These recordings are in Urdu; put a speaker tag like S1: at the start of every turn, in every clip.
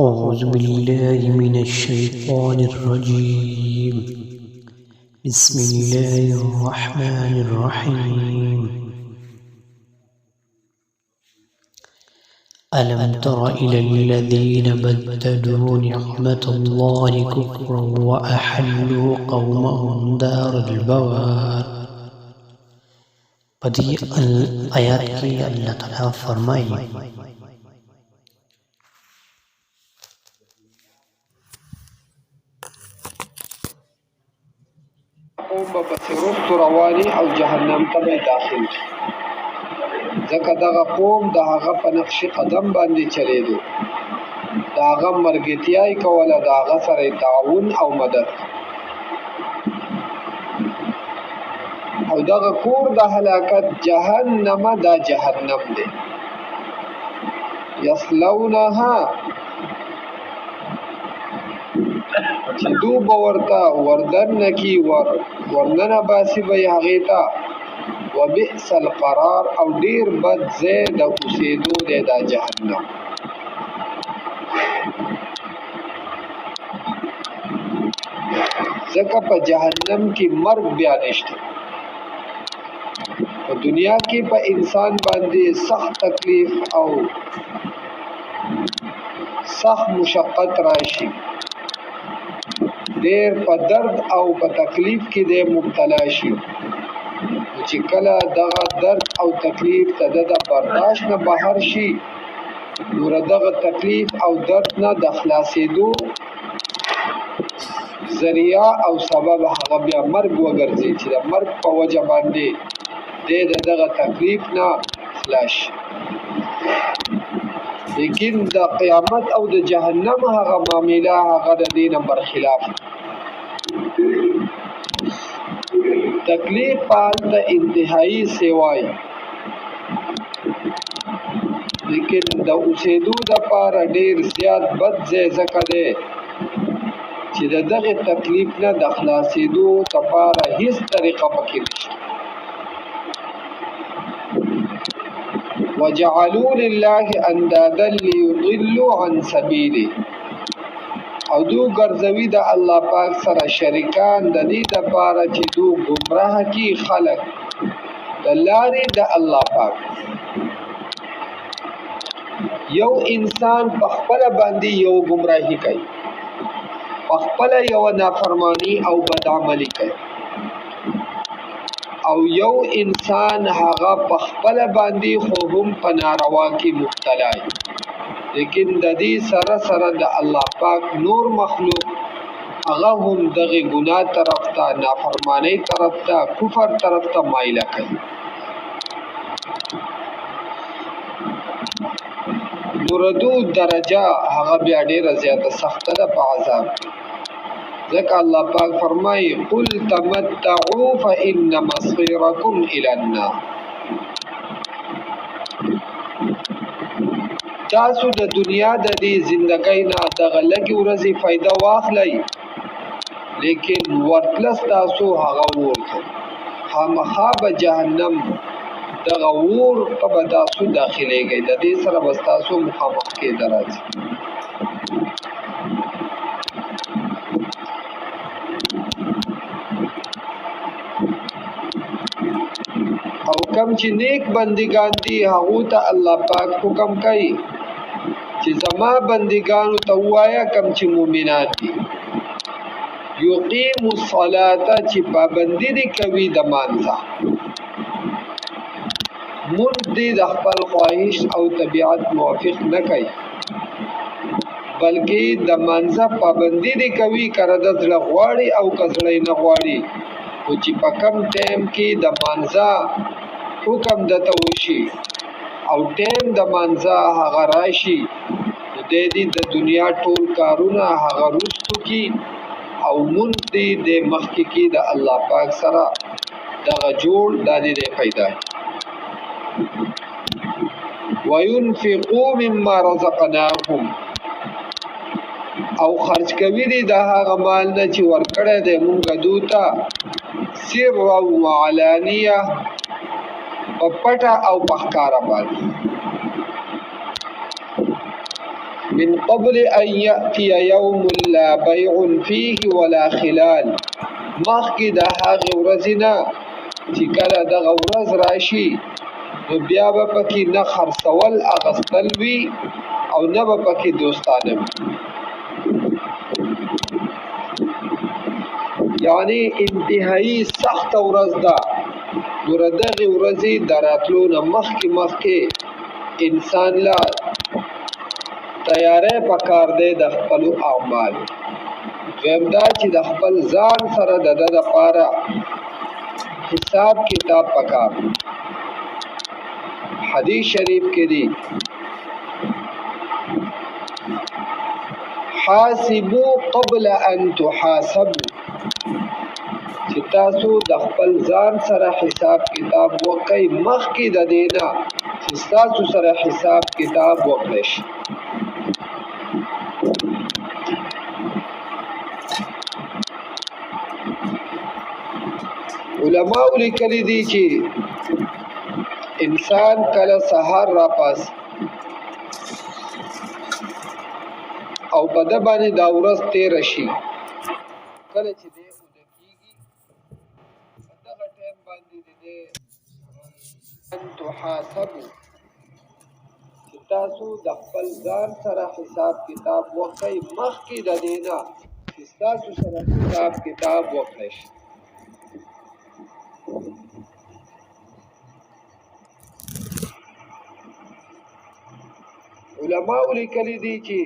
S1: أعوذ بالله من الشيطان الرجيم. بسم الله الرحمن الرحيم. ألم تر إلى الذين بدلوا نعمة الله كفرا وأحلوا قومهم دار البوار. بدي الآيات کی اللہ تعالی فرمائی
S2: قوم به پسې رستو رواني او جهنم ته به داخل شي. ځکه دغه قوم د هغه په نقش قدم باندې چلیدو، د هغه مرګتیا یې کوله، د هغه سره تعاون او مدد، او دغه کور د هلاکت جهنم دا جهنم دی. یصلونها چې دو به ورته وردن کی ورننه باسي به یې هغې ته وبئس القرار او ډیر بد ځای د اوسېدو دی دا جهنم. ځکه په جهنم کې مرګ بیا نشته. په دنیا کې په انسان باندې سخت تکلیف او سخت مشقت راشي، ډیر په درد او په تکلیف کې دی مبتلا شي. چې کله دغه درد او تکلیف ته د برداشت نه بهر شي، نو دغه تکلیف او درد نه د خلاصېدو ذریعه او سبب هغه بیا مرګ وګرځي، چې د مرګ په وجه باندې دی د دغه تکلیف نه خلاص شي. لیکن د قیامت او د جهنم هغه معامله هغه د دې نه برخلاف. تکلیف پالته انتهایی سیوای، لیکن د اوسېدو دپاره ډیر زیات بد ځای ځکه دی چې د دغه تکلیف نه د خلاصېدو دپاره هیڅ طریقه پکې نشته. وجعلوا لله اندادا ليضلوا عن سبيله، او دو ګرځوي د الله پاک سره شریکان د دې دپاره چې دو ګمراه کی خلق د لارې د الله پاک. یو انسان په خپله باندې یو ګمراهي کوي، په خپله یو نافرمانی او بدعملي کوي، او یو انسان هغه په خپله باندې خو هم په ناروا کې مبتلا وي، لیکن د دې سره سره د الله پاک نور مخلوق هغه هم دغه ګناه طرف ته، نافرمانی طرف ته، کفر طرف ته مایله کوي. دردو درجه هغه بیا ډیره زیاته سخته ده په عذاب. ځکه الله پاک فرمایي قل تمتعوا فإن مصيركم إلى النار. تاسو د دنیا د دې زندګۍ نه دغه لږې ورځې فایده واخلئ، لیکن ورتلس تاسو هغه اور ته خامخا به جهنم دغه اور ته به تاسو داخلېږئ، د دې سره به ستاسو مخامخ کېده راځي. او کم چې نیک بندگان دي هغو ته الله پاک حکم کوي چې زما بندگانو ته ووایه، کم چې مؤمنان دي یقیموا الصلاة چې پابندي دي کوي د مانځه، مونږ دې د خپل خواهش او طبیعت موافق نه کوي، بلکې د مانځه پابندي دي کوي، کله د زړه غواړي او که زړه یې نه غواړي، خو چې په کم ټایم کې د مانځه حکم دته وشي او ټایم د مانځه هغه راشي، نو دی دې د دنیا ټول کارونه هغه رستو کی او مونږ دې د مخکې کې د الله پاک سره دغه جوړ دا دې پیدا. وينفقوا مما رزقناهم، او خرج کوي دي د هغه مال نه چې ورکړی دی مونږ دوی ته، سرا وعلانیه، په پټه او په ښکاره باندې. من قبل ان یأتی یوم لا بیع فیه ولا خلال، مخکې د هغې ورځې نه چې کله دغه ورځ راشي نو بیا به پکې نه خرڅول اغستل وي او نه به پکې دوستانه وي. یعنی انتهایی سخت ورځ ده. نو دغه ورځې د راتلو نه مخکې انسان لا تیاری پکار دی د خپلو اعمال. دویم دا چې د خپل ځان سره د ده دپاره حساب کتاب پکار. حدیث شریف کې دی حاسبو قبل ان تحاسبو، چې تاسو د خپل ځان سره حساب کتاب وکئ مخکې د دې نه چې ستاسو سره حساب کتاب وکړی شي. علماء لیکلي دي چې انسان کله سهار را پاس او په ده باندې دا ورځ تېره شي، کله چې دی اوده کېږي په دغه ټایم باندې د دی ان تحاسبو، چې تاسو د خپل ځان سره حساب کتاب وکئ مخکې د دې نه چې ستاسو سره حساب کتاب وکړی شي. علماء لیکلي دي چې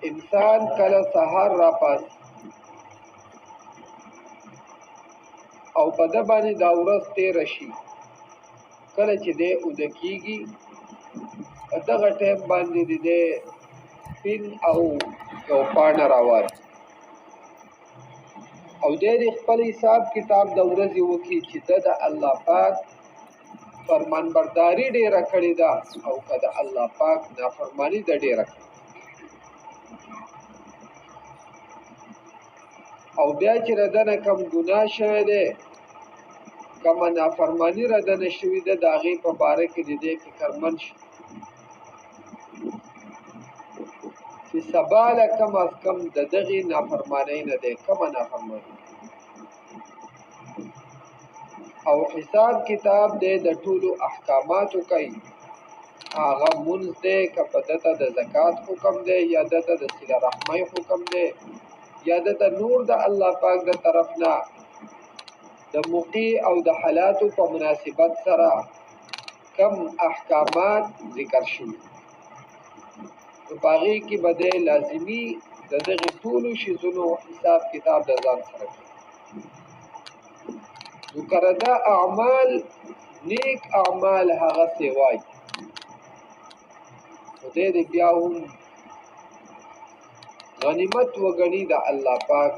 S2: انسان کله سهار را پاس او په ده باندې دا ورځ تېره شي، کله چې دی اوده کېږي په دغه ټایم باندې د دی پین او یو پاڼه راوالي او دی د خپل حساب کتاب د ورځې وکړي چې ده د الله پاک فرمانبرداري ډېره کړې ده او که د الله پاک نافرماني ده ډېره کړې. او بیا چې ردنه کم ګناه شوی دی، کومه نافرماني ردنه شوې ده، د هغې په باره کې د دې فکرمند شي چې سبا له کم از کم د دغې نافرمانۍ نه دی کومه نافرماني، او حساب کتاب دی د ټولو احکاماتو کوي. هغه مونځ دی که په ده ته د زکات حکم دی یا ده ته د صله رحمۍ حکم دی یا ده ته نور د الله پاک د طرف نه د موقع او د حالاتو په مناسبت سره کم احکامات ذکر شوي، نو په هغې کې به دی لازمي د دغې ټولو شیزونو حساب کتاب د ځان سره کوي. نو که دا اعمال نیک اعمال هغسې وای، نو دی د بیا هم غنیمت وګڼي د الله پاک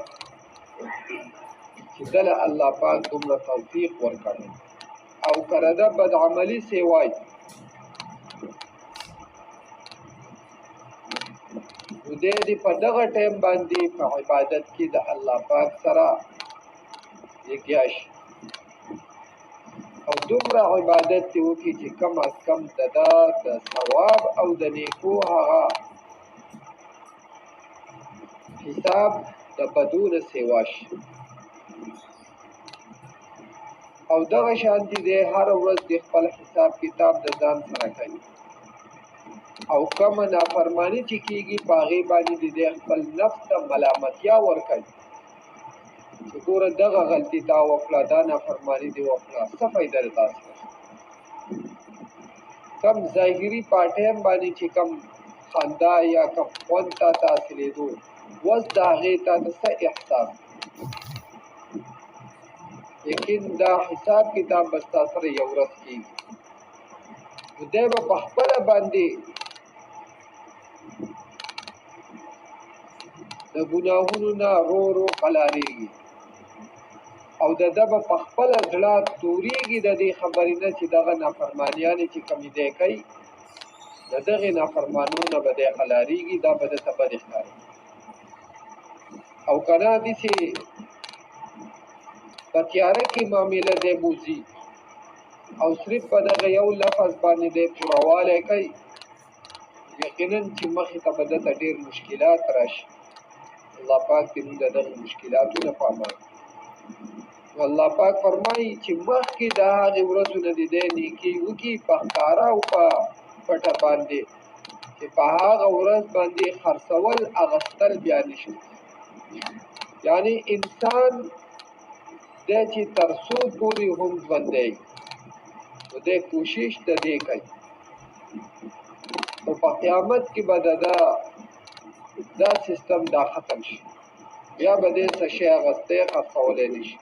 S2: چې دله الله پاک دومره توفیق ورکړي. او که دا بد عملي سې وای، نو دی دې په دغه ټایم باندې په عبادت کې د الله پاک سره یګیا شي او دومره عبادت دې وکړي چې کم از کم د ده د ثواب او د نیکو هغه حساب د بدونه سیوا شي. او دغه شانتي دی هر ورځ د خپل حساب کتاب د ځان سره کوي او کومه نافرماني چې کېږي په هغې باندې د دی خپل نفس ته ملامتیا ورکوي چې ګوره دغه غلطي تا وکړه، دا نافرماني دې وکړه، څه فایده ده تاسو کم ظاهري په ټایم باندې چې کم خندا یا کم خوند تا ته حاصلېدو وس د هغې تا ته څه احساس، لیکن دا حساب کتاب به ستا سره یو ورځ کېږي، نو دی به په خپله باندې د ګناهونو نه رو رو قلاریږي او د ده به په خپله زړه تورېږي د دې خبرې نه چې دغه نافرمانیانې چې کومې دی کوي د دغې نافرمانو نه به دی قلاریږي، دا به دته بد ښکاري. او که نه داسې په تیاره کې معامله دی بوځي او صرف په دغه یو لفظ باندې دی پورهوالی کوي، یقینا چې مخې ته به دته ډېر مشکلات راشي. الله پاک دې موږ د دغو مشکلاتو نه په امان. الله پاک فرمایي چې مخکې د هغې ورځو نه دې دی نیکي وکړي په ښکاره او په پټه باندې، چې په هغه ورځ باندې خرڅول اغستل بیا نشي. یعنی انسان دی چې تر څو پورې هم ژوندی نو دی کوشش د دې کوي، خو په قیامت کې به دا سیستم دا ختم شي، بیا به دې څه شی اغستی خرڅولی نه شي.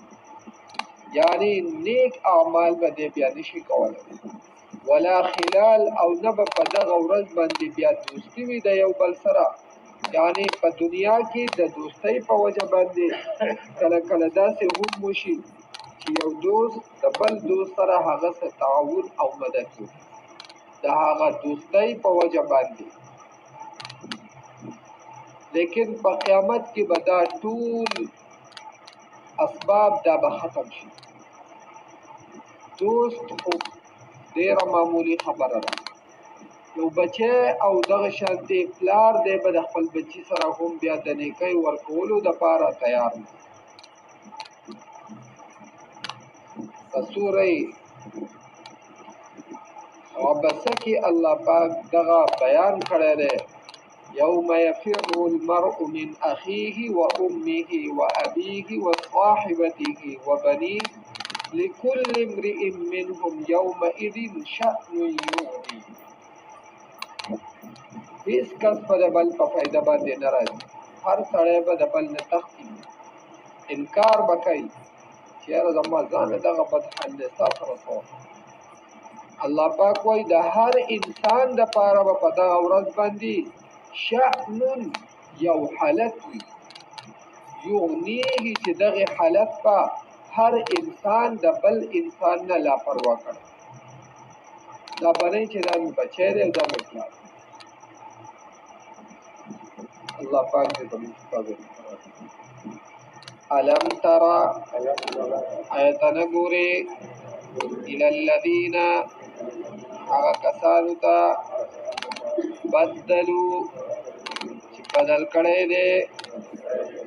S2: یعنی نیک اعمال به دې بیا نشي کولی، ولا خلال او نه به په دغه ورځ باندې بیا دوستي وي د یو بل سره. یعنی په دنیا کې د دوستۍ په وجه باندې کله کله داسې هم وشي چې یو دوست د بل دوست سره هغه څه تعاون او مدد وکړي د هغه دوستۍ په وجه باندې. لیکن په قیامت کې به دا ټول اسباب دا به ختم شي. دوست خو ډېره معمولي خبره ده. یو بچی او دغه شانتې پلار دی به د خپل بچي سره هم بیا د نیکۍ ورکولو دپاره تیار دی. په سوره عبسه کې الله پاک دغه بیان کړی دی: یوم یفر المرء من اخیه و امه و ابیه و صاحبته و بنیه لكل امرئ منهم یومئذ شأن یغنیه. هیڅ کس به د بل په فایده باندې نه راځي، هر سړی به د بل نه تښتي، انکار به کوي چې یاره زما ځانه دغه بد حال دی، ستا سره څه وکړم. الله پاک وایي د هر انسان دپاره به په دغه ورځ باندې شأن یو حالت وي، یغنیه چې دغه حالت به هر انسان د بل انسان نه لاپروا کړي. دا بنئ چې دا مې بچی دی او دا مې پلار دی. الله پاک دې زموږ حفاظت وکړي. الم ترى آیت نه ګورې الی الذین هغه کسانو ته بدلو چې بدل کړی دی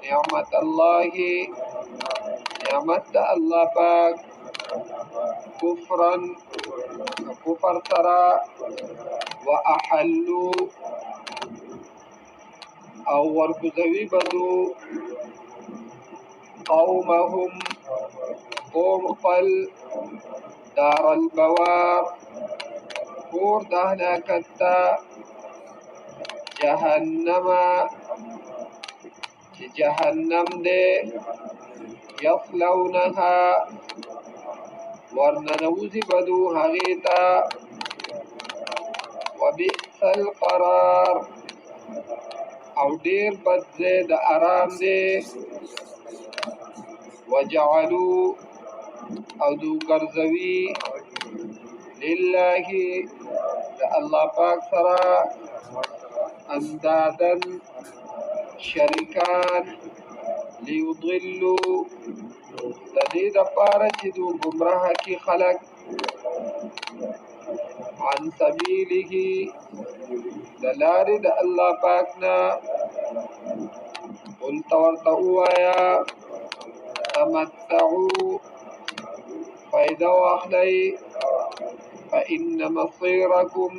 S2: نعمت الله نعمت د الله پاک کفرا کفر سره واحلوا او ورکوزوي بدو قومهم قوم خپل دار البوار کور د هلاکت ته جهنم چې جهنم دی یصلونها ورننوزي بدو هغې ته وبئس القرار او ډیر بد ځای د آرام دی وجعلوا او دو ګرځوي لله د الله پاک سره اندادن شریکان لیضلوا د دې دپاره چې دو ګمراه کي خلک عن سبیله د لارې د الله پاک نه. قل ورته ووایه تمتعوا فایده واخلئ فإن مصیرکم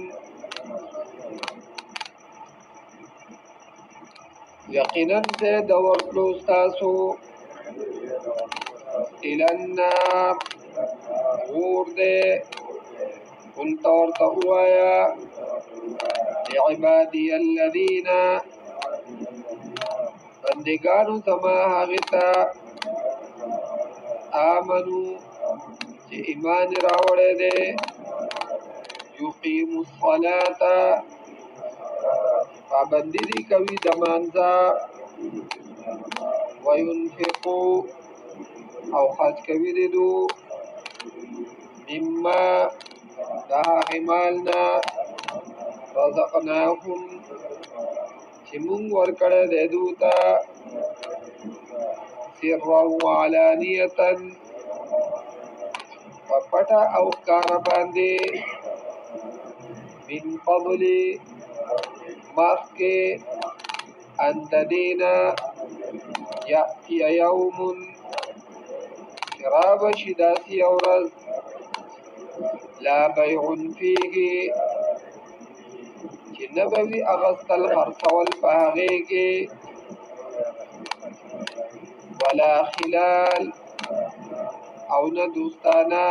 S2: یقینا ځای د ورتلو ستاسو إلى النار اور دی. قل ورته ووایه لعبادي الذین بندگانو زما هغې ته آمنو چې ایمان راوړی دی یقیموا الصلاة پابندي دي کوي د مانځه وینفقوا او خرج کوي دي دو مما د هغې مال نه رزقناهم چې مونږ ورکړی دی دو ته سرا وعلانیة په پټه او ښکاره باندې من قبل مخکې ان د دې نه یأتي یوم چې رابشي داسې یو ورځ لا بیع فیه چې نه به وي اخیستل خرڅول په هغې کې ولا خلال او نه دوستانه